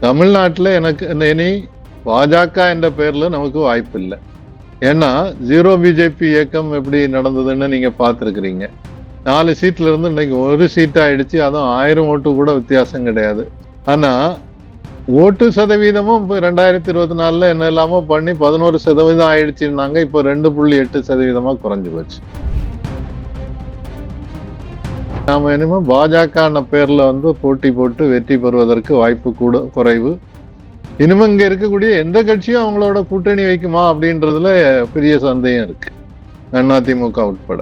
தமிழ்நாட்டில் எனக்கு இனி பாஜக என்ற பேர்ல நமக்கு வாய்ப்பு இல்லை. ஏன்னா ஜீரோ பிஜேபி இயக்கம் எப்படி நடந்ததுன்னு நீங்க பார்த்துருக்கிறீங்க. 4 சீட்ல இருந்து இன்னைக்கு 1 சீட் ஆயிடுச்சு. அதுவும் 1000 ஓட்டு கூட வித்தியாசம் கிடையாது. ஆனா ஓட்டு சதவீதமும் இப்போ 2024 என்ன இல்லாமோ பண்ணி 11% ஆயிடுச்சுன்னாங்க. இப்போ 2.8% குறைஞ்சு போச்சு. நாம இனிமே பாஜக பேர்ல போட்டி போட்டு வெற்றி பெறுவதற்கு வாய்ப்பு கூட குறைவு. இனிமே இங்க இருக்கக்கூடிய எந்த கட்சியும் அவங்களோட கூட்டணி வைக்குமா அப்படின்றதுல பெரிய சந்தேகம் இருக்கு, அதிமுக உட்பட.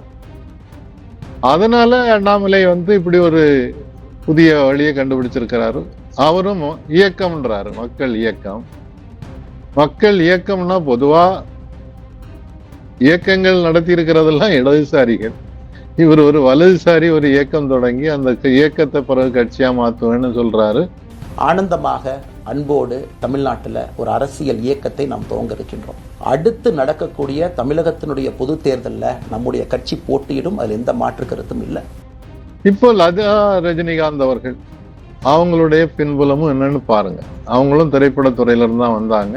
அதனால அண்ணாமலை இப்படி ஒரு புதிய வழியை கண்டுபிடிச்சிருக்கிறாரு. அவரும் இயக்கம்ன்றாரு, மக்கள் இயக்கம். மக்கள் இயக்கம்னா பொதுவா இயக்கங்கள் நடத்தி இருக்கிறதெல்லாம் இடதுசாரிகள். இவர் ஒரு வலதுசாரி ஒரு இயக்கம் தொடங்கி அந்த இயக்கத்தை பிறகு கட்சியா மாத்துவேன்னு சொல்றாரு. ஆனந்தமாக அன்போடு தமிழ்நாட்டில் ஒரு அரசியல் இயக்கத்தை நாம் துவங்க இருக்கின்றோம். அடுத்து நடக்கக்கூடிய தமிழகத்தினுடைய பொது தேர்தலில் நம்முடைய கட்சி போட்டியிடும், அதில் எந்த மாற்று கருத்தும் இல்லை. இப்போ லதா ரஜினிகாந்த் அவர்கள் அவங்களுடைய பின்புலமும் என்னன்னு பாருங்க. அவங்களும் திரைப்படத்துறையில இருந்து தான் வந்தாங்க.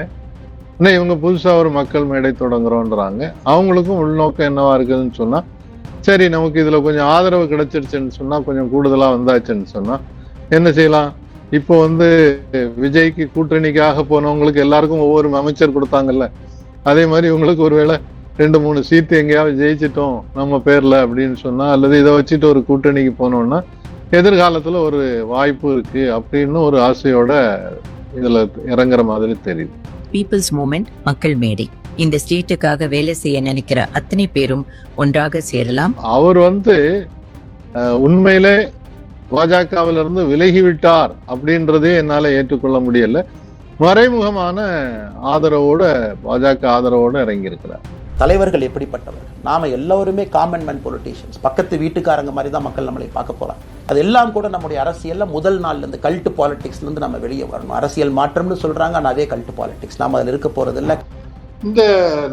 இன்னும் இவங்க புதுசா ஒரு மக்கள் மேடை தொடங்குறோன்றாங்க. அவங்களுக்கும் உள்நோக்கம் என்னவா இருக்குதுன்னு சொன்னா, சரி நமக்கு இதுல கொஞ்சம் ஆதரவு கிடைச்சிருச்சுன்னு சொன்னா, கொஞ்சம் கூடுதலா வந்தாச்சுன்னு சொன்னா என்ன செய்யலாம். இப்போ விஜய்க்கு கூட்டணிக்காக போனவங்களுக்கு எல்லாருக்கும் ஒவ்வொரு அமைச்சர் கொடுத்தாங்கல்ல, அதே மாதிரி இவங்களுக்கு ஒருவேளை 2-3 சீட்டு எங்கேயாவது ஜெயிச்சிட்டோம் நம்ம பேர்ல அப்படின்னு சொன்னா, அல்லது இதை வச்சுட்டு ஒரு கூட்டணிக்கு போனோம்னா எதிர்காலத்துல ஒரு வாய்ப்பு இருக்கு அப்படின்னு ஒரு ஆசையோட இதுல இறங்குற மாதிரி தெரியுது. பீப்புள்ஸ் மூமெண்ட் மக்கள் மேடை இந்த ஸ்டேட்டுக்காக வேலை செய்ய நினைக்கிற அத்தனை பேரும் ஒன்றாக சேரலாம். அவர் உண்மையிலே பாஜகவிலிருந்து விலகிவிட்டார் அப்படின்றதே என்னால ஏற்றுக்கொள்ள முடியல. மறைமுகமான ஆதரவோட பாஜக ஆதரவோட இறங்கி இருக்கிறார். தலைவர்கள் எப்படிப்பட்டவர்கள்? நாம எல்லாருமே காமன் மேன் பொலிட்டீஷியன்ஸ், பக்கத்து வீட்டுக்காரங்க மாதிரி தான் மக்கள் நம்மளை பார்க்க போறாங்க. அது எல்லாம் கூட நம்முடைய அரசியல்ல முதல் நாள்ல இருந்து கல்ட் பாலிடிக்ஸ்ல இருந்து நம்ம வெளியே வரணும். அரசியல் மாற்றம்னு சொல்றாங்க, ஆனா அதே கல்ட் பாலிடிக்ஸ். நாம அதில் இருக்க போறது இல்லை. இந்த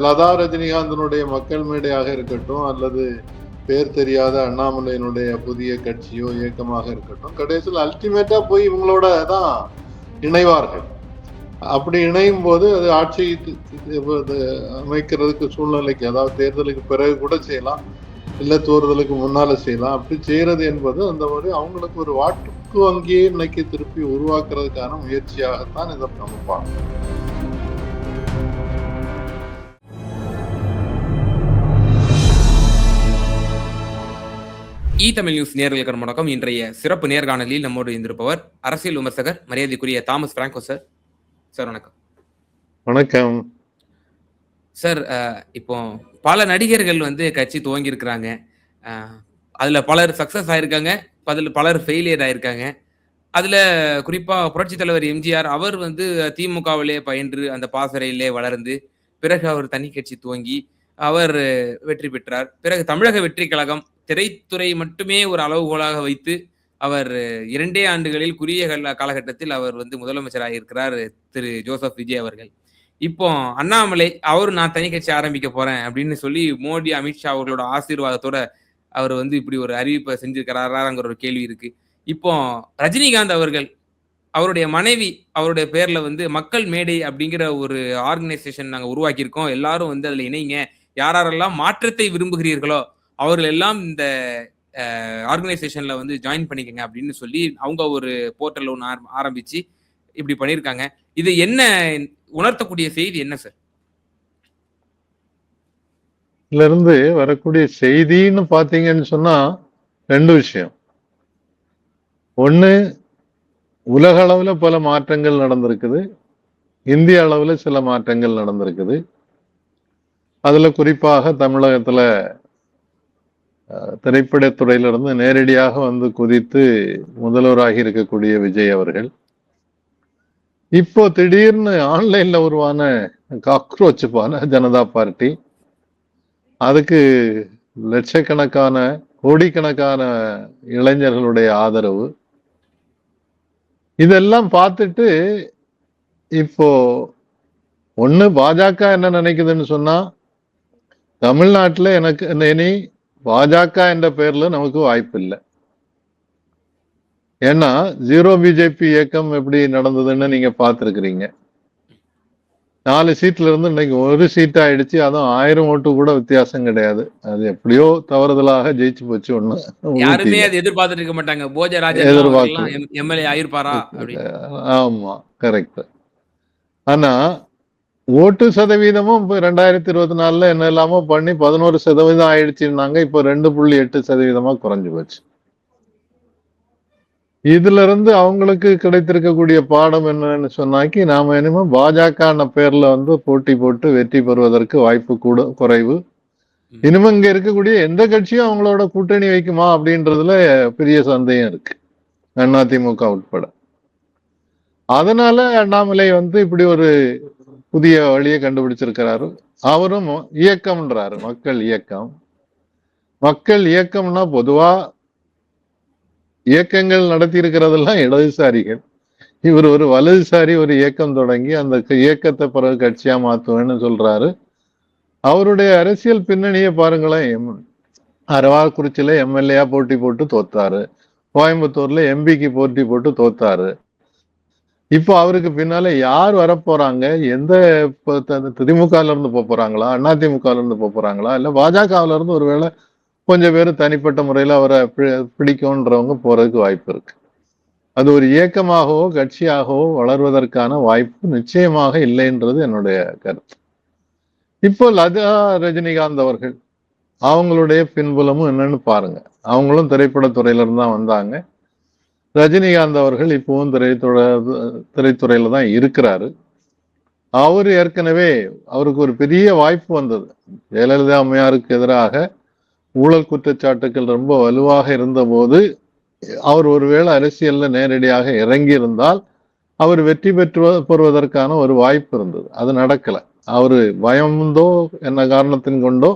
லதா ரஜினிகாந்தனுடைய மக்கள் மேடையாக இருக்கட்டும், அல்லது பேர் தெரியாத அண்ணாமலையினுடைய புதிய கட்சியோ இயக்கமாக இருக்கட்டும், கடைசியில் அல்டிமேட்டா போய் இவங்களோட தான் இணைவார்கள். அப்படி இணையும் போது அது ஆட்சி அமைக்கிறதுக்கு சூழ்நிலைக்கு, அதாவது தேர்தலுக்கு பிறகு கூட செய்யலாம், இல்லை தேர்தலுக்கு முன்னால செய்யலாம். அப்படி செய்யறது என்பது அந்த மாதிரி அவங்களுக்கு ஒரு வாக்கு வங்கியை இன்னைக்கு திருப்பி உருவாக்குறதுக்கான முயற்சியாகத்தான் இதை நம்ம பார்க்கணும். தமிழ் நியூஸ் நேயர்களுக்கு வணக்கம். இன்றைய சிறப்பு நேர்காணலில் நம்மோடு இருந்திருப்பவர் அரசியல் விமர்சகர் மரியாதைக்குரிய தாமஸ் பிராங்கோ சார். சார் வணக்கம். வணக்கம் சார். இப்போ பல நடிகர்கள் கட்சி துவங்கி இருக்கிறாங்க. அதுல பலர் சக்சஸ் ஆயிருக்காங்க, பலர் ஃபெயிலியர் ஆயிருக்காங்க. அதுல குறிப்பா புரட்சி தலைவர் எம்ஜிஆர் அவர் திமுகவிலே பயின்று அந்த பாசறையிலே வளர்ந்து பிறகு அவர் தனி கட்சி துவங்கி அவர் வெற்றி பெற்றார். பிறகு தமிழக வெற்றி கழகம் திரைத்துறை மட்டுமே ஒரு அளவுகோலாக வைத்து அவர் 2 ஆண்டுகளில் குறுகிய காலகட்டத்தில் அவர் முதலமைச்சராக இருக்கிறார் திரு ஜோசப் விஜய் அவர்கள். இப்போ அண்ணாமலை அவர் நான் தனி கட்சி ஆரம்பிக்க போறேன் அப்படின்னு சொல்லி மோடி அமித்ஷா அவர்களோட ஆசீர்வாதத்தோட அவர் இப்படி ஒரு அறிவிப்பை செஞ்சிருக்கிறாராங்கிற ஒரு கேள்வி இருக்கு. இப்போ ரஜினிகாந்த் அவர்கள் அவருடைய மனைவி அவருடைய பேர்ல மக்கள் மேடை அப்படிங்கிற ஒரு ஆர்கனைசேஷன் நாங்க உருவாக்கியிருக்கோம், எல்லாரும் அதுல இணைங்க, யாரெல்லாம் மாற்றத்தை விரும்புகிறீர்களோ அவர்கள் எல்லாம் இந்த ஆர்கனைசேஷன்ல ஜாயின் பண்ணிக்கங்க அப்படின்னு சொல்லி அவங்க ஒரு போர்ட்டல் ஒன்று ஆரம்பிச்சு இப்படி பண்ணியிருக்காங்க. இது என்ன உணர்த்தக்கூடிய செய்தி என்ன சார்? இதுல இருந்து வரக்கூடிய செய்தின்னு பாத்தீங்கன்னு சொன்னா 2 விஷயம். ஒண்ணு, உலக அளவுல பல மாற்றங்கள் நடந்திருக்குது, இந்திய அளவுல சில மாற்றங்கள் நடந்திருக்குது. அதுல குறிப்பாக தமிழகத்துல திரைப்படத்துறையிலிருந்து நேரடியாக குதித்து முதல்வராகி இருக்கக்கூடிய விஜய் அவர்கள் இப்போ திடீர்னு ஆன்லைன்ல உருவான காக்ரோச் ஜனதா பார்ட்டி, அதுக்கு லட்சக்கணக்கான கோடிக்கணக்கான இளைஞர்களுடைய ஆதரவு, இதெல்லாம் பார்த்துட்டு இப்போ ஒண்ணு பாஜக என்ன நினைக்குதுன்னு சொன்னா, தமிழ்நாட்டுல எனக்கு இனி பாஜக என்ற பேர்ல நமக்கு வாய்ப்பு இல்லை. ஏன்னா ஜீரோ பிஜேபி இயக்கம் எப்படி நடந்ததுன்னு நீங்க பார்த்திருக்கிறீங்க. 4 சீட்ல இருந்து இன்னைக்கு 1 சீட் ஆயிடுச்சு. அதுவும் 1000 ஓட்டு கூட வித்தியாசம் கிடையாது. அது எப்படியோ தவறுதலாக ஜெயிச்சு போச்சு ஒண்ணு யாருமே ஊட்டியில. அது எதிர்பார்த்துட்டு இருக்க மாட்டாங்க. போஜராஜன்லாம் அவர்கள்லாம் எதிர்பார்க்கல. எம்எல்ஏ ஆயிருப்பாரா அப்படின்னு. ஆமா, கரெக்ட். ஆனா ஓட்டு சதவீதமும் இப்ப 2024ல என்ன எல்லாமோ பண்ணி 11% ஆயிடுச்சுன்னாங்க. இப்ப 2.8% குறைஞ்சு போச்சு. இதுல இருந்து அவங்களுக்கு கிடைத்திருக்கக்கூடிய பாடம் என்னன்னு சொன்னாக்கி, நாம இனிமே பாஜக பேர்ல போட்டி போட்டு வெற்றி பெறுவதற்கு வாய்ப்பு கூட குறைவு. இனிமே இங்க இருக்கக்கூடிய எந்த கட்சியும் அவங்களோட கூட்டணி வைக்குமா அப்படின்றதுல பெரிய சந்தேகம் இருக்கு, அதிமுக உட்பட. அதனால அண்ணாமலை இப்படி ஒரு புதிய வழியை கண்டுபிடிச்சிருக்கிறாரு. அவரும் இயக்கம்ன்றாரு, மக்கள் இயக்கம். மக்கள் இயக்கம்னா பொதுவா இயக்கங்கள் நடத்தி இருக்கிறதெல்லாம் இடதுசாரிகள். இவர் ஒரு வலதுசாரி ஒரு இயக்கம் தொடங்கி அந்த இயக்கத்தை பிறகு கட்சியா மாத்துவேன்னு சொல்றாரு. அவருடைய அரசியல் பின்னணியை பாருங்களேன். அரவாக்குறிச்சியில எம்எல்ஏயா போட்டி போட்டு தோத்தாரு. கோயம்புத்தூர்ல எம்பிக்கு போட்டி போட்டு தோத்தாரு. இப்போ அவருக்கு பின்னால யார் வரப்போறாங்க, எந்த திமுகல இருந்து போறாங்களா, அதிமுகல இருந்து போறாங்களா, இல்ல பாஜகவுல இருந்து ஒருவேளை கொஞ்சம் பேர் தனிப்பட்ட முறையில அவரை பிடிக்கும்ன்றவங்க போறதுக்கு வாய்ப்பு இருக்கு. அது ஒரு இயக்கமாகவோ கட்சியாகவோ வளர்வதற்கான வாய்ப்பு நிச்சயமாக இல்லைன்றது என்னுடைய கருத்து. இப்போ லதா ரஜினிகாந்த் அவர்கள், அவங்களுடைய பின்புலமும் என்னன்னு பாருங்க. அவங்களும் திரைப்படத்துறையில இருந்து தான் வந்தாங்க. ரஜினிகாந்த் அவர்கள் இப்பவும் திரைத்துறையில தான் இருக்கிறாரு. அவரு ஏற்கனவே அவருக்கு ஒரு பெரிய வாய்ப்பு வந்தது. ஜெயலலிதா அம்மையாருக்கு எதிராக ஊழல் குற்றச்சாட்டுகள் ரொம்ப வலுவாக இருந்த போது அவர் ஒருவேளை அரசியல்ல நேரடியாக இறங்கி இருந்தால் அவர் வெற்றி பெறுவதற்கான ஒரு வாய்ப்பு இருந்தது. அது நடக்கல. அவரு பயந்தோ என்ன காரணத்தின் கொண்டோ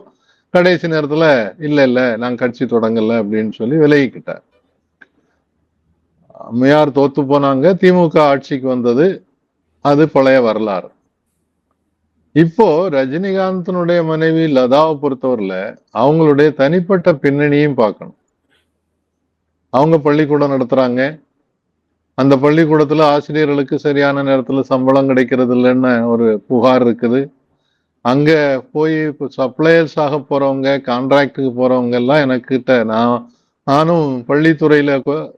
கடைசி நேரத்துல இல்ல நான் கட்சி தொடங்கல அப்படின்னு சொல்லி விலகிக்கிட்டார். அம்மையார் தோத்து போனாங்க, திமுக ஆட்சிக்கு வந்தது. அது பழைய வரலாறு. இப்போ ரஜினிகாந்தனுடைய மனைவி லதாவை பொறுத்தவரையில அவங்களுடைய தனிப்பட்ட பின்னணியும் பார்க்கணும். அவங்க பள்ளிக்கூடம் நடத்துறாங்க. அந்த பள்ளிக்கூடத்துல ஆசிரியர்களுக்கு சரியான நேரத்துல சம்பளம் கிடைக்கிறது இல்லைன்னு ஒரு புகார் இருக்குது. அங்க போய் சப்ளையர்ஸ் ஆக போறவங்க, கான்ட்ராக்டுக்கு போறவங்க எல்லாம் எனக்கிட்ட நானும் பள்ளித்துறையில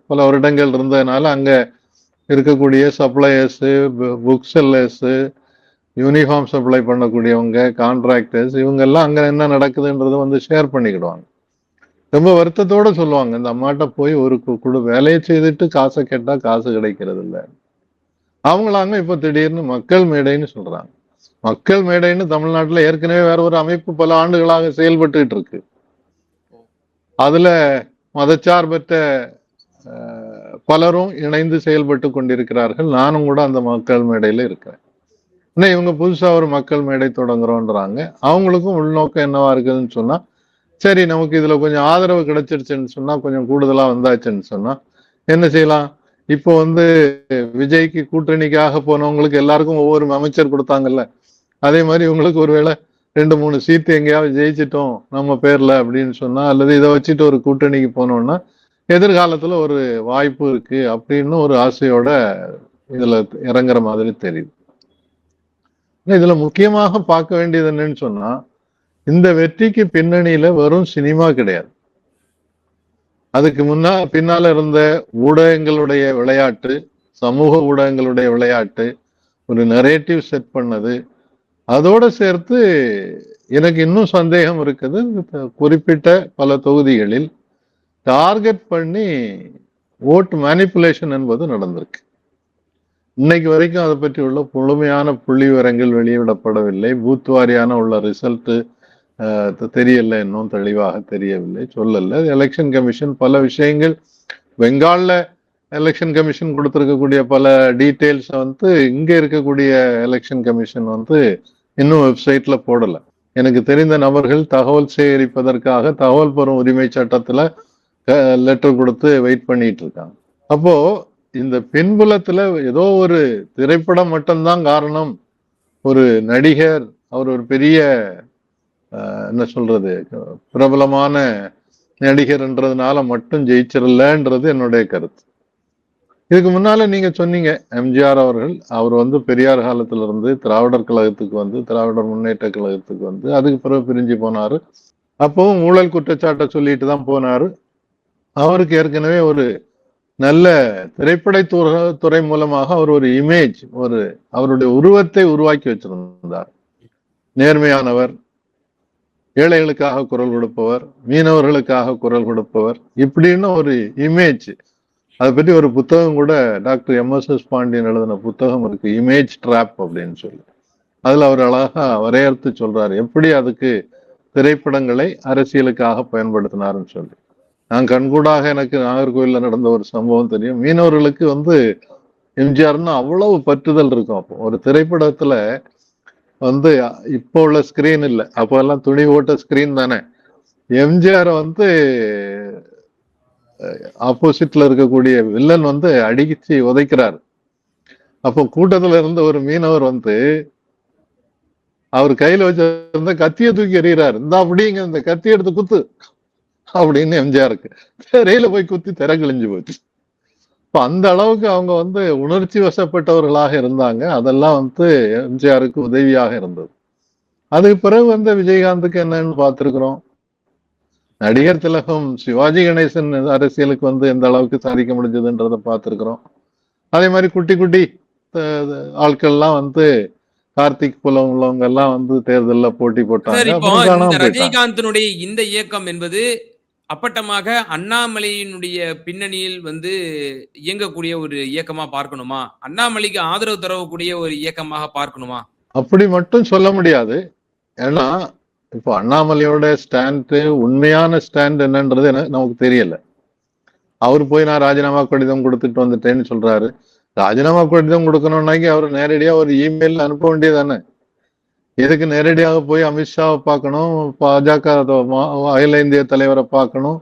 பல வருடங்கள் இருந்ததுனால அங்க இருக்கக்கூடிய suppliers, book sellers, uniform supply பண்ணக்கூடியவங்க, கான்ட்ராக்டர்ஸ், இவங்க எல்லாம் அங்க என்ன நடக்குதுன்றது ஷேர் பண்ணிக்கிடுவாங்க. ரொம்ப வருத்தத்தோட சொல்லுவாங்க, இந்த அம்மாட்ட போய் ஒரு வேலையை செய்துட்டு காசை கேட்டா காசு கிடைக்கிறது இல்லை. அவங்களாங்க இப்ப திடீர்னு மக்கள் மேடைன்னு சொல்றாங்க. மக்கள் மேடைன்னு தமிழ்நாட்டுல ஏற்கனவே வேற ஒரு அமைப்பு பல ஆண்டுகளாக செயல்பட்டு இருக்கு. அதுல மதச்சார்பற்ற பலரும் இணைந்து செயல்பட்டு கொண்டிருக்கிறார்கள். நானும் கூட அந்த மக்கள் மேடையில இருக்கிறேன். இன்னும் இவங்க புதுசா ஒரு மக்கள் மேடை தொடங்குறோன்றாங்க. அவங்களுக்கும் உள்நோக்கம் என்னவா இருக்குதுன்னு சொன்னா, சரி நமக்கு இதுல கொஞ்சம் ஆதரவு கிடைச்சிருச்சுன்னு சொன்னா, கொஞ்சம் கூடுதலா வந்தாச்சுன்னு சொன்னா என்ன செய்யலாம்? இப்போ விஜய்க்கு கூட்டணிக்காக போனவங்களுக்கு எல்லாருக்கும் ஒவ்வொரு அமைச்சர் கொடுத்தாங்கல்ல, அதே மாதிரி இவங்களுக்கு ஒருவேளை 2-3 சீட்டு எங்கேயாவது ஜெயிச்சிட்டோம் நம்ம பேர்ல அப்படின்னு சொன்னா, அல்லது இதை வச்சுட்டு ஒரு கூட்டணிக்கு போனோம்னா எதிர்காலத்துல ஒரு வாய்ப்பு இருக்கு அப்படின்னு ஒரு ஆசையோட இதுல இறங்குற மாதிரி தெரியுது. இதுல முக்கியமாக பார்க்க வேண்டியது என்னன்னு சொன்னா, இந்த வெற்றிக்கு பின்னணியில வெறும் சினிமா கிடையாது. அதுக்கு பின்னால இருந்த ஊடகங்களுடைய விளையாட்டு, சமூக ஊடகங்களுடைய விளையாட்டு, ஒரு நரேட்டிவ் செட் பண்ணது. அதோட சேர்த்து எனக்கு இன்னும் சந்தேகம் இருக்குது, குறிப்பிட்ட பல தொகுதிகளில் டார்கெட் பண்ணி ஓட்டு மேனிப்புலேஷன் என்பது நடந்திருக்கு. இன்னைக்கு வரைக்கும் அதை பற்றி உள்ள முழுமையான புள்ளி விவரங்கள் வெளியிடப்படவில்லை. பூத் வாரியான உள்ள ரிசல்ட் தெரியல, இன்னும் தெளிவாக தெரியவில்லை, சொல்லல. எலெக்ஷன் கமிஷன் பல விஷயங்கள், பெங்கால்ல எலெக்ஷன் கமிஷன் கொடுத்திருக்கக்கூடிய பல டீட்டெயில்ஸ் இங்க இருக்கக்கூடிய எலெக்ஷன் கமிஷன் இன்னும் வெப்சைட்ல போடல. எனக்கு தெரிந்த நபர்கள் தகவல் சேகரிப்பதற்காக தகவல் பெறும் உரிமை சட்டத்துல லெட்டர் கொடுத்து வெயிட் பண்ணிட்டு இருக்காங்க. அப்போ இந்த பின்புலத்துல ஏதோ ஒரு திரைப்படம் மட்டும்தான் காரணம், ஒரு நடிகர் அவர் ஒரு பெரிய என்ன சொல்றது பிரபலமான நடிகர்ன்றதுனால மட்டும் ஜெயிச்சிடலன்றது என்னுடைய கருத்து. இதுக்கு முன்னால நீங்க சொன்னீங்க எம்ஜிஆர் அவர்கள், அவர் வந்து பெரியார் காலத்துல இருந்து திராவிடர் கழகத்துக்கு வந்து, திராவிடர் முன்னேற்ற கழகத்துக்கு வந்து, அதுக்கு பிறகு பிரிஞ்சு போனாரு. அப்பவும் ஊழல் குற்றச்சாட்டை சொல்லிட்டு தான் போனாரு. அவருக்கு ஏற்கனவே ஒரு நல்ல திரைப்பட துறை மூலமாக அவர் ஒரு இமேஜ், ஒரு அவருடைய உருவத்தை உருவாக்கி வச்சிருந்தார். நேர்மையானவர், ஏழைகளுக்காக குரல் கொடுப்பவர், மீனவர்களுக்காக குரல் கொடுப்பவர், இப்படின்னு ஒரு இமேஜ். அதை பற்றி ஒரு புத்தகம் கூட டாக்டர் எம்.எஸ்.எஸ். பாண்டியன் எழுதின புத்தகம் இருக்கு, இமேஜ் ட்ராப் அப்படின்னு சொல்லி. அதுல அவர் அழகா வரையறுத்து சொல்றாரு எப்படி அதுக்கு திரைப்படங்களை அரசியலுக்காக பயன்படுத்தினாருன்னு சொல்லி. நான் கண்கூடாக எனக்கு நாகர்கோவில்ல நடந்த ஒரு சம்பவம் தெரியும். மீனவர்களுக்கு வந்து எம்ஜிஆர்னு அவ்வளவு பற்றுதல் இருக்கும். அப்போ ஒரு திரைப்படத்துல வந்து இப்போ உள்ள ஸ்கிரீன் இல்லை, அப்போ எல்லாம் துணி ஓட்ட ஸ்கிரீன் தானே. எம்ஜிஆர் வந்து ஆப்போசிட்ல இருக்கக்கூடிய வில்லன் வந்து அடிச்சு உதைக்கிறார். அப்போ கூட்டத்துல இருந்த ஒரு மீனவர் வந்து அவர் கையில வச்சிருந்த கத்தியை தூக்கி எறிகிறார். இந்த அப்படிங்க இந்த கத்தி எடுத்து குத்து அப்படின்னு எம்ஜிஆருக்கு திரையில போய் குத்தி திரை கிழிஞ்சு போச்சு. இப்ப அந்த அளவுக்கு அவங்க வந்து உணர்ச்சி வசப்பட்டவர்களாக இருந்தாங்க. அதெல்லாம் வந்து எம்ஜிஆருக்கு உதவியாக இருந்தது. அதுக்கு பிறகு வந்து விஜயகாந்துக்கு என்னன்னு பார்த்திருக்கிறோம். நடிகர் திலகம் சிவாஜி கணேசன் அரசியலுக்கு வந்து எந்த அளவுக்கு சாதிக்க முடிஞ்சதுன்றத பார்த்திருக்கிறோம். அதே மாதிரி குட்டி குட்டி ஆட்கள்லாம் வந்து கார்த்திக் புலம் உள்ளவங்க எல்லாம் வந்து தேர்தல்ல போட்டி சார், போட்டாங்க. இப்போ அப்புறம் இந்த காணாம போயிட்டாங்க. ரஜினிகாந்தினுடைய இந்த இயக்கம் என்பது அப்பட்டமாக அண்ணாமலையினுடைய பின்னணியில் வந்து இயங்கக்கூடிய ஒரு இயக்கமா பார்க்கணுமா? அண்ணாமலைக்கு ஆதரவு தரக்கூடிய ஒரு இயக்கமாக பார்க்கணுமா? அப்படி மட்டும் சொல்ல முடியாது. ஏன்னா இப்போ அண்ணாமலையோட ஸ்டாண்ட், உண்மையான ஸ்டாண்ட் என்னன்றது நமக்கு தெரியல. அவர் போய் நான் ராஜினாமா கடிதம் கொடுத்துட்டு வந்துட்டேன்னு சொல்றாரு. ராஜினாமா கடிதம் கொடுக்கணும்னாக்கி அவர் நேரடியா ஒரு இமெயில் அனுப்ப வேண்டியதானே. எதுக்கு நேரடியாக போய் அமித்ஷாவை பார்க்கணும், பாஜக அகில இந்திய தலைவரை பார்க்கணும்.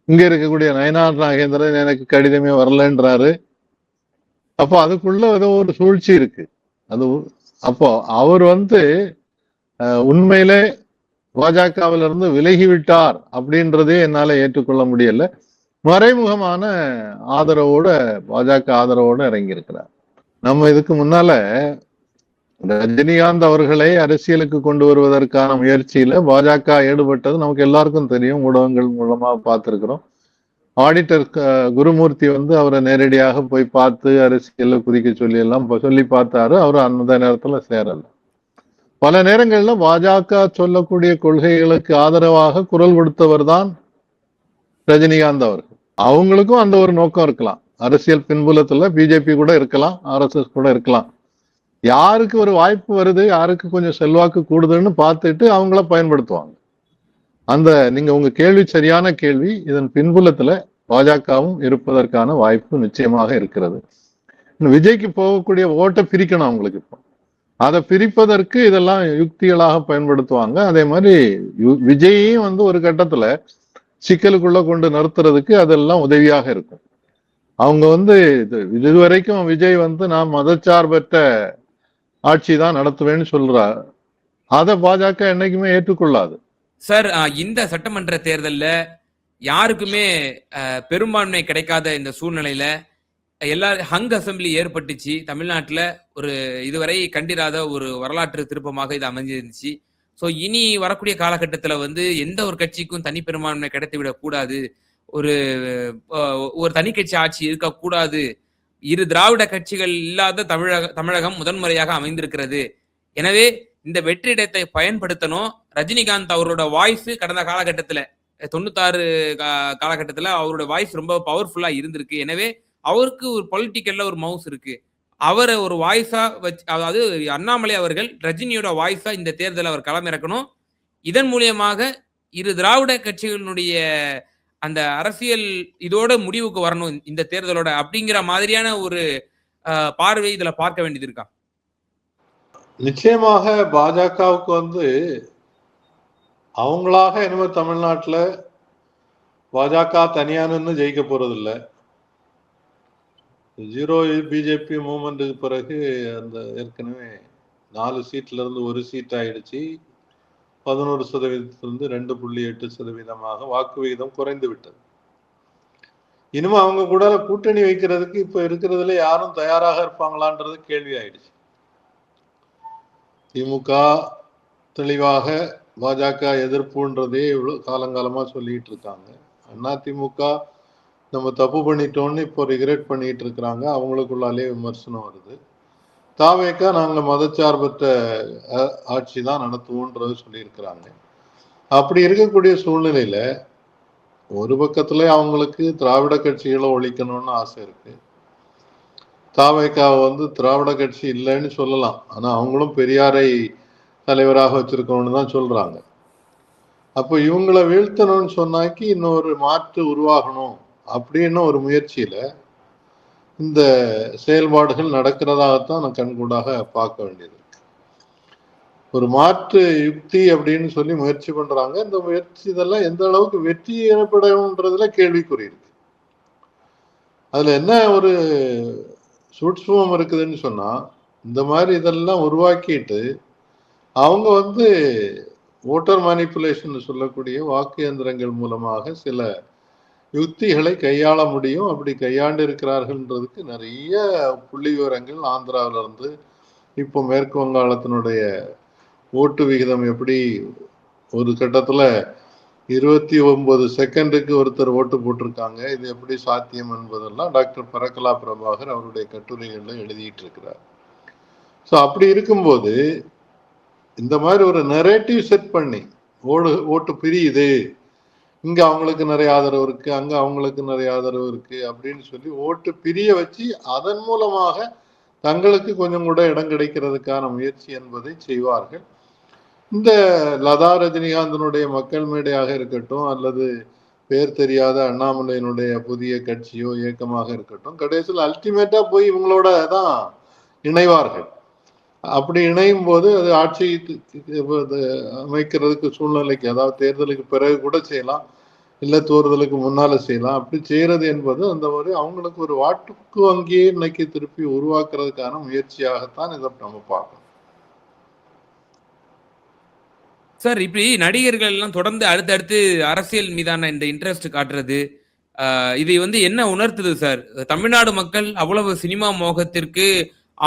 இங்க இருக்கக்கூடிய நயனார் நாகேந்திரன் எனக்கு கடிதமே வரலன்றாரு. அப்போ அதுக்குள்ள ஏதோ ஒரு சூழ்ச்சி இருக்கு. அது அப்போ அவர் வந்து உண்மையிலே பாஜகவிலிருந்து விலகிவிட்டார் அப்படின்றதே என்னால ஏற்றுக்கொள்ள முடியல. மறைமுகமான ஆதரவோட, பாஜக ஆதரவோட இறங்கி இருக்கிறார். நம்ம இதுக்கு முன்னால ரஜினிகாந்த் அவர்களை அரசியலுக்கு கொண்டு வருவதற்கான முயற்சியில பாஜக ஈடுபட்டது நமக்கு எல்லாருக்கும் தெரியும். ஊடகங்கள் மூலமா பார்த்திருக்கிறோம். ஆடிட்டர் குருமூர்த்தி வந்து அவரை நேரடியாக போய் பார்த்து அரசியல்ல குதிக்க சொல்லி எல்லாம் சொல்லி பார்த்தாரு. அவர் அந்த நேரத்துல சேரல. பல நேரங்கள்ல பாஜக சொல்லக்கூடிய கொள்கைகளுக்கு ஆதரவாக குரல் கொடுத்தவர் தான் ரஜினிகாந்த் அவர்கள். அவங்களுக்கும் அந்த ஒரு நோக்கம் இருக்கலாம். அரசியல் பின்புலத்துல பிஜேபி கூட இருக்கலாம், ஆர்எஸ்எஸ் கூட இருக்கலாம். யாருக்கு ஒரு வாய்ப்பு வருது, யாருக்கு கொஞ்சம் செல்வாக்கு கூடுதுன்னு பார்த்துட்டு அவங்கள பயன்படுத்துவாங்க. அந்த நீங்க உங்க கேள்வி சரியான கேள்வி. இதன் பின்புலத்துல பாஜகவும் இருப்பதற்கான வாய்ப்பு நிச்சயமாக இருக்கிறது. விஜய்க்கு போகக்கூடிய ஓட்டை பிரிக்கணும் அவங்களுக்கு. இப்போ அதை பிரிப்பதற்கு இதெல்லாம் யுக்திகளாக பயன்படுத்துவாங்க. அதே மாதிரி விஜயையும் வந்து ஒரு கட்டத்துல சிக்கலுக்குள்ள கொண்டு நிறுத்துறதுக்கு அதெல்லாம் உதவியாக இருக்கும். அவங்க வந்து இதுவரைக்கும் விஜய் வந்து நான் மதச்சார்பற்ற ஆட்சி தான் நடத்துவேன்னு சொல்றார். அதை பாஜக என்னைக்குமே ஏற்றுக்கொள்ளாது. சார், இந்த சட்டமன்ற தேர்தல்ல யாருக்குமே பெரும்பான்மை கிடைக்காத இந்த சூழ்நிலையில ஹங் அசம்பிளி ஏற்பட்டுச்சு தமிழ்நாட்டுல. ஒரு இதுவரை கண்டிராத ஒரு வரலாற்று திருப்பமாக இது அமைஞ்சிருந்துச்சு. ஸோ இனி வரக்கூடிய காலகட்டத்துல வந்து எந்த ஒரு கட்சிக்கும் தனி பெரும்பான்மை கிடைத்து விடக் கூடாது, ஒரு தனி கட்சி ஆட்சி இருக்கக்கூடாது. இரு திராவிட கட்சிகள் இல்லாத தமிழகம் முதன்முறையாக அமைந்திருக்கிறது. எனவே இந்த வெற்றிடத்தை பயன்படுத்தணும். ரஜினிகாந்த் அவரோட வாய்ஸ் கடந்த காலகட்டத்துல 96 காலகட்டத்துல அவரோட வாய்ஸ் ரொம்ப பவர்ஃபுல்லா இருந்திருக்கு. எனவே அவருக்கு ஒரு பொலிட்டிக்கல்ல ஒரு மவுஸ் இருக்கு. அவரை ஒரு வாய்ஸா வச்சு, அதாவது அண்ணாமலை அவர்கள் ரஜினியோட வாய்ஸா இந்த தேர்தலை அவர் களமிறக்கணும். இதன் மூலியமாக இரு திராவிட கட்சிகளினுடைய அந்த அரசியல் இதோட முடிவுக்கு வரணும் இந்த தேர்தலோட, அப்படிங்கிற மாதிரியான ஒரு பார்வை இதுல பார்க்க வேண்டியது இருக்கா? நிச்சயமாக பாஜகவுக்கு வந்து அவங்களாக இனிமே தமிழ்நாட்டுல பாஜக தனியானு ஜெயிக்க போறது இல்லை. ஜீரோ பிஜேபி மூவ்மெண்ட்டுக்கு பிறகு அந்த ஏற்கனவே 4 சீட்ல இருந்து 1 சீட் ஆயிடுச்சு. 11% 2.8% வாக்கு விகிதம் குறைந்து விட்டது. இனிமே அவங்க கூட கூட்டணி வைக்கிறதுக்கு இப்ப இருக்கிறதுல யாரும் தயாராக இருப்பாங்களான்றது கேள்வி ஆயிடுச்சு. திமுக தெளிவாக பாஜக எதிர்ப்புன்றதே இவ்வளவு காலங்காலமா சொல்லிட்டு இருக்காங்க. அதிமுக நம்ம தப்பு பண்ணிட்டோம்னு இப்போ ரிக்ரெட் பண்ணிட்டு இருக்கிறாங்க. அவங்களுக்குள்ளாலே விமர்சனம் வருது. தாவேக்கா நாங்க மதச்சார்பற்ற ஆட்சி தான் நடத்துவோன்றது சொல்லியிருக்கிறாங்க. அப்படி இருக்கக்கூடிய சூழ்நிலையில ஒரு பக்கத்துல அவங்களுக்கு திராவிட கட்சிகளை ஒழிக்கணும்னு ஆசை இருக்கு. தாவேக்காவை திராவிட கட்சி இல்லைன்னு சொல்லலாம். ஆனா அவங்களும் பெரியாரை தலைவராக வச்சிருக்கோம்னு தான் சொல்றாங்க. அப்போ இவங்களை வீழ்த்தணும்னு சொன்னாக்கி இன்னொரு மாற்று உருவாகணும் அப்படின்னு ஒரு முயற்சியில இந்த செயல்பாடுகள் நடக்கிறதாகத்தான் நான் கண்கூடாக பார்க்க வேண்டியது. ஒரு மாற்று யுக்தி அப்படின்னு சொல்லி முயற்சி பண்றாங்க. இந்த முயற்சி இதெல்லாம் எந்த அளவுக்கு வெற்றி ஏற்படும்ன்றதுல கேள்விக்குறி இருக்கு. அதுல என்ன ஒரு சூட்சுமம் இருக்குதுன்னு சொன்னா, இந்த மாதிரி இதெல்லாம் உருவாக்கிட்டு அவங்க ஓட்டர் மேனிப்புலேஷன் சொல்லக்கூடிய வாக்கு இயந்திரங்கள் மூலமாக சில யுக்திகளை கையாள முடியும். அப்படி கையாண்டு இருக்கிறார்கள்ன்றதுக்கு நிறைய புள்ளி விவரங்கள் ஆந்திராவில இருந்து இப்போ மேற்கு வங்காளத்தினுடைய ஓட்டு விகிதம் எப்படி ஒரு கட்டத்துல 29 செகண்டுக்கு ஒருத்தர் ஓட்டு போட்டிருக்காங்க, இது எப்படி சாத்தியம் என்பதெல்லாம் டாக்டர் பரகலா பிரபாகர் அவருடைய கட்டுரைகள்ல எழுதிட்டு இருக்கிறார். ஸோ அப்படி இருக்கும்போது இந்த மாதிரி ஒரு நரேட்டிவ் செட் பண்ணி ஓட்டு பிரியுது, இங்க அவங்களுக்கு நிறைய ஆதரவு இருக்கு, அங்க அவங்களுக்கு நிறைய ஆதரவு இருக்கு அப்படின்னு சொல்லி ஓட்டு பிரிய வச்சு அதன் மூலமாக தங்களுக்கு கொஞ்சம் கூட இடம் கிடைக்கிறதுக்கான முயற்சி என்பதை செய்வார்கள். இந்த லதா ரஜினிகாந்தனுடைய மக்கள் மேடையாக இருக்கட்டும் அல்லது பேர் தெரியாத அண்ணாமலையினுடைய புதிய கட்சியோ இயக்கமாக இருக்கட்டும், கடைசியில் அல்டிமேட்டா போய் இவங்களோட தான் இணைவார்கள். அப்படி இணையும் போது அது ஆட்சி அமைக்கிறதுக்கு சூழ்நிலைக்கு, அதாவது தேர்தலுக்கு பிறகு கூட செய்யலாம், இல்ல தேர்தலுக்கு முன்னால செய்யலாம். அப்படி செய்யறது என்பது அந்த ஒரு அவங்களுக்கு ஒரு வாக்கு வங்கியை இன்னைக்கு திருப்பி உருவாக்குறதுக்கான முயற்சியாகத்தான் இதை நம்ம பார்க்கணும். சார், இப்படி நடிகர்கள் எல்லாம் தொடர்ந்து அடுத்தடுத்து அரசியல் மீதான இந்த இன்ட்ரெஸ்ட் காட்டுறது, இது என்ன உணர்த்துது சார்? தமிழ்நாடு மக்கள் அவ்வளவு சினிமா மோகத்திற்கு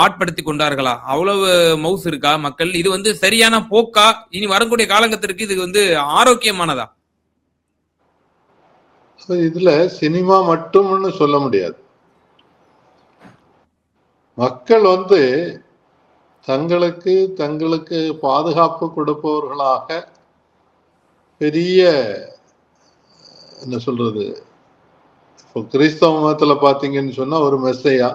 ஆட்படுத்தி கொண்டார்களா? அவ்வளவு மவுஸ் இருக்கா மக்கள்? இது சரியான போக்கா? இனி வரக்கூடிய காலங்கத்திற்கு இது ஆரோக்கியமானதா? இதுல சினிமா மட்டும்னு சொல்ல முடியாது. மக்கள் தங்களுக்கு பாதுகாப்பு கொடுப்பவர்களாக பெரிய என்ன சொல்றது, இப்போ கிறிஸ்தவ மதத்துல பாத்தீங்கன்னு சொன்னா ஒரு மெஸ்ஸையா,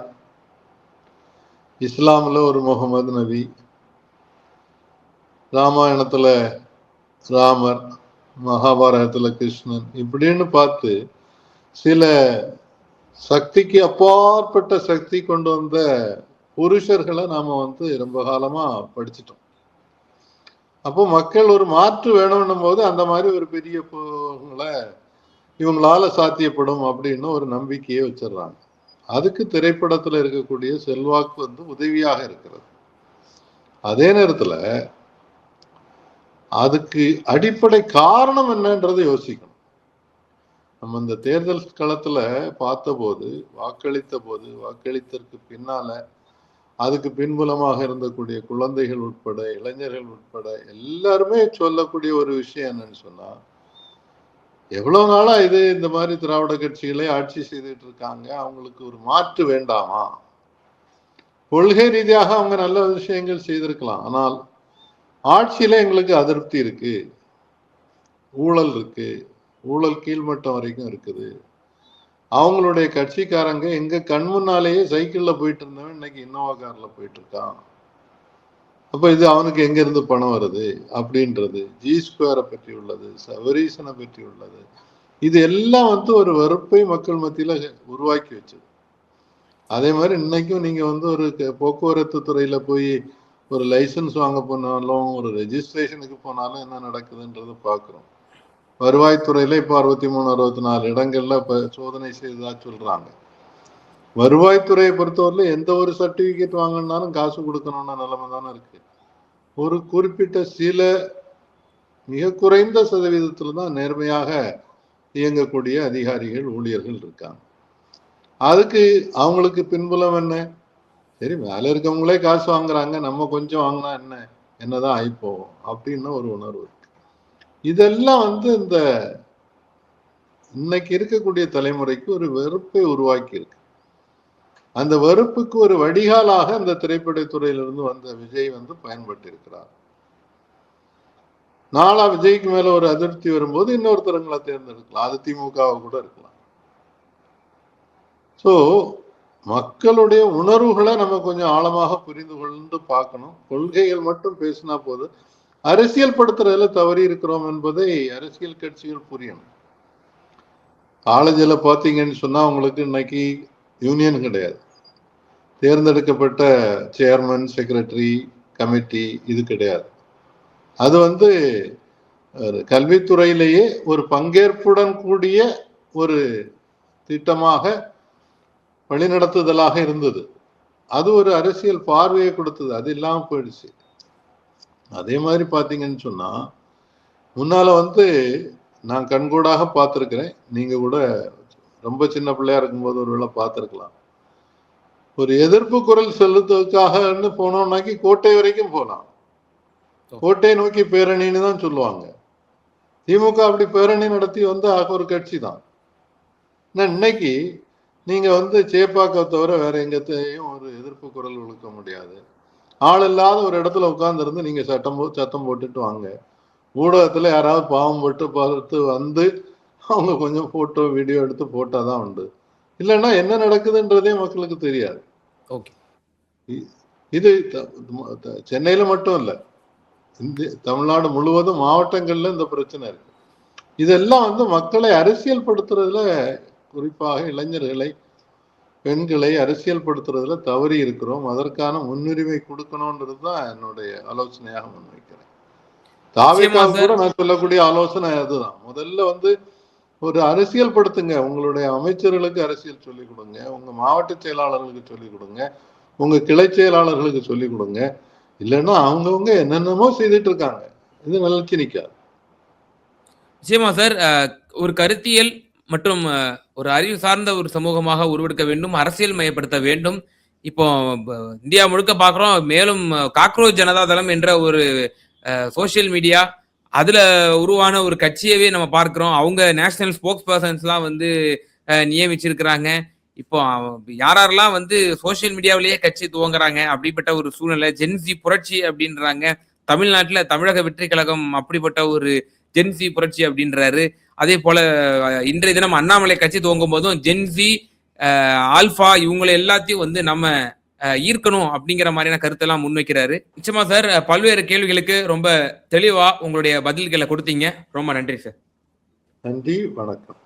இஸ்லாம்ல ஒரு முகமது நபி, ராமாயணத்துல ராமர், மகாபாரதத்துல கிருஷ்ணன், இப்படின்னு பார்த்து சில சக்திக்கு அப்பாற்பட்ட சக்தி கொண்டு வந்த புருஷர்களை நாம ரொம்ப காலமா படிச்சிட்டோம். அப்போ மக்கள் ஒரு மாற்று வேணும்னும் போது அந்த மாதிரி ஒரு பெரிய இவங்களால சாத்தியப்படும் அப்படின்னு ஒரு நம்பிக்கையை வச்சிடறாங்க. அதுக்கு திரைப்படத்துல இருக்கக்கூடிய செல்வாக்கு உதவியாக இருக்கிறது. அதே நேரத்துல அதுக்கு அடிப்படை காரணம் என்னன்றதை யோசிக்கணும். நம்ம இந்த தேர்தல் களத்துல பார்த்த போது, வாக்களித்ததற்கு பின்னால அதுக்கு பின்புலமாக இருந்தக்கூடிய குழந்தைகள் உட்பட, இளைஞர்கள் உட்பட எல்லாருமே சொல்லக்கூடிய ஒரு விஷயம் என்னன்னு சொன்னா, எவ்வளவு நாளா இந்த மாதிரி திராவிட கட்சிகளை ஆட்சி செய்துட்டு இருக்காங்க, அவங்களுக்கு ஒரு மாற்று வேண்டாமா? கொள்கை ரீதியாக அவங்க நல்ல விஷயங்கள் செய்திருக்கலாம், ஆனால் ஆட்சியில எங்களுக்கு அதிருப்தி இருக்கு, ஊழல் இருக்கு, ஊழல் கீழ்மட்டம் வரைக்கும் இருக்குது. அவங்களுடைய கட்சிக்காரங்க எங்க கண் முன்னாலேயே சைக்கிள்ல போயிட்டு இருந்தவன் இன்னைக்கு இன்னோவா கார்ல போயிட்டு இருக்கான். அப்ப இது அவனுக்கு எங்க இருந்து பணம் வருது அப்படின்றது, ஜி ஸ்கொயரை பற்றி உள்ளது, சவரீசனை பற்றி உள்ளது, இது எல்லாம் ஒரு வெறுப்பை மக்கள் மத்தியில உருவாக்கி வச்சது. அதே மாதிரி இன்னைக்கும் நீங்க ஒரு போக்குவரத்து துறையில போய் ஒரு லைசன்ஸ் வாங்க போனாலும், ஒரு ரெஜிஸ்ட்ரேஷனுக்கு போனாலும் என்ன நடக்குதுன்றத பாக்குறோம். வருவாய்த்துறையில இப்ப 63, 64 இடங்கள்ல இப்ப சோதனை செய்ததா சொல்றாங்க. வருவாய்த்துறையை பொறுத்தவரையில எந்த ஒரு சர்டிபிகேட் வாங்கினாலும் காசு கொடுக்கணும்னு நிலைமை தானே இருக்கு. ஒரு குறிப்பிட்ட சில மிக குறைந்த சதவீதத்துல தான் நேர்மையாக இயங்கக்கூடிய அதிகாரிகள், ஊழியர்கள் இருக்காங்க. அதுக்கு அவங்களுக்கு பின்புலம் என்ன? சரி, மேல இருக்கவங்களே காசு வாங்குறாங்க, நம்ம கொஞ்சம் வாங்கினா என்னதான் ஆயிப்போவோம் அப்படின்னு ஒரு உணர்வு இருக்கு. இதெல்லாம் இந்த இன்னைக்கு இருக்கக்கூடிய தலைமுறைக்கு ஒரு வெறுப்பை உருவாக்கி இருக்கு. அந்த வெறுப்புக்கு ஒரு வடிகாலாக அந்த திரைப்படத்துறையிலிருந்து வந்த விஜய் பயன்பட்டு இருக்கிறார். நாளா விஜய்க்கு மேல ஒரு அதிருப்தி வரும்போது இன்னொருத்தரங்களை தேர்ந்தெடுக்கலாம். அது திமுகவை கூட இருக்கலாம். சோ மக்களுடைய உணர்வுகளை நம்ம கொஞ்சம் ஆழமாக புரிந்து கொண்டு பார்க்கணும். கொள்கைகள் மட்டும் பேசினா போது அரசியல் படுத்துறதுல தவறி இருக்கிறோம் என்பதை அரசியல் கட்சிகள் புரியணும். காலேஜில் பார்த்தீங்கன்னு சொன்னா உங்களுக்கு இன்னைக்கு யூனியன் கிடையாது. தேர்ந்தெடுக்கப்பட்ட சேர்மன், செக்ரட்டரி, கமிட்டி இது கிடையாது. அது கல்வித்துறையிலேயே ஒரு பங்கேற்புடன் கூடிய ஒரு திட்டமாக வழிநடத்துதலாக இருந்தது. அது ஒரு அரசியல் பார்வையை கொடுத்தது. அது இல்லாம போயிடுச்சு. அதே மாதிரி பாத்தீங்கன்னு சொன்னா முன்னால நான் கண்கூடாக பார்த்திருக்கிறேன். நீங்க கூட ரொம்ப சின்ன பிள்ளையா இருக்கும்போது ஒருவேளை பார்த்திருக்கலாம். ஒரு எதிர்ப்பு குரல் செலுத்துவதற்காக போனோம்னாக்கி கோட்டை வரைக்கும் போகலாம். கோட்டை நோக்கி பேரணின்னு தான் சொல்லுவாங்க. திமுக அப்படி பேரணி நடத்தி ஆக ஒரு கட்சி தான். இன்னைக்கு நீங்க சேப்பாக்க தவிர வேற எங்கத்தையும் ஒரு எதிர்ப்பு குரல் ஒழுக்க முடியாது. ஆள் இல்லாத ஒரு இடத்துல உட்கார்ந்து இருந்து நீங்க சத்தம் போட்டுட்டு வாங்க. ஊடகத்துல யாராவது பாவம் போட்டு பார்த்து அவங்க கொஞ்சம் போட்டோ வீடியோ எடுத்து போட்டாதான் உண்டு. இல்லைன்னா என்ன நடக்குதுன்றதே மக்களுக்கு தெரியாது. இது சென்னையில மட்டும் இல்ல, தமிழ்நாடு முழுவதும் மாவட்டங்கள்ல இந்த பிரச்சனை இருக்கு. இதெல்லாம் மக்களை அரசியல் படுத்துறதுல, குறிப்பாக இளைஞர்களை, பெண்களை அரசியல் படுத்துறதுல தவறி இருக்கிறோம். அதற்கான முன்னுரிமை கொடுக்கணும்ன்றதுதான் என்னுடைய ஆலோசனையாக முன்வைக்கிறேன். தாவேக்காவுக்கு கூட நான் சொல்லக்கூடிய ஆலோசனை அதுதான். முதல்ல ஒரு அரசியல் படுத்துங்க. உங்களுடைய அமைச்சர்களுக்கு அரசியல் சொல்லிக் கொடுங்க, உங்க மாவட்ட செயலாளர்களுக்கு சொல்லிக் கொடுங்க, உங்க கிளை செயலாளர்களுக்கு சொல்லிக் கொடுங்க. இல்லைன்னா அவங்கவுங்க என்னென்னமோ செய்துட்டு இருக்காங்க. இது நிலைச்சு நிக்காது. நிச்சயமா சார். ஒரு கருத்தியல் மற்றும் ஒரு அறிவு சார்ந்த ஒரு சமூகமாக உருவெடுக்க வேண்டும், அரசியல் மயப்படுத்த வேண்டும். இப்போ இந்தியா முழுக்க பார்க்குறோம். மேலும் காக்ரோச் ஜனதா தளம் என்ற ஒரு சோசியல் மீடியா, அதுல உருவான ஒரு கட்சியவே நம்ம பார்க்கிறோம். அவங்க நேஷனல் ஸ்போக்ஸ் பர்சன்ஸ்லாம் நியமிச்சிருக்கிறாங்க. இப்போ யாரெல்லாம் சோசியல் மீடியாவிலேயே கட்சி துவங்குறாங்க. அப்படிப்பட்ட ஒரு சூழ்நிலை. ஜென்சி புரட்சி அப்படின்றாங்க. தமிழ்நாட்டுல தமிழக வெற்றி கழகம் அப்படிப்பட்ட ஒரு ஜென்சி புரட்சி அப்படின்றாரு. அதே போல இன்றைய தினம் அண்ணாமலை கட்சி துவங்கும் போதும் ஜென்சி, ஆல்பா இவங்களை எல்லாத்தையும் நம்ம ஈர்க்கணும் அப்படிங்கிற மாதிரியான கருத்தெல்லாம் முன்வைக்கிறாரு. நிச்சயமா சார், பல்வேறு கேள்விகளுக்கு ரொம்ப தெளிவா உங்களுடைய பதில்களை கொடுத்தீங்க. ரொம்ப நன்றி சார். நன்றி, வணக்கம்.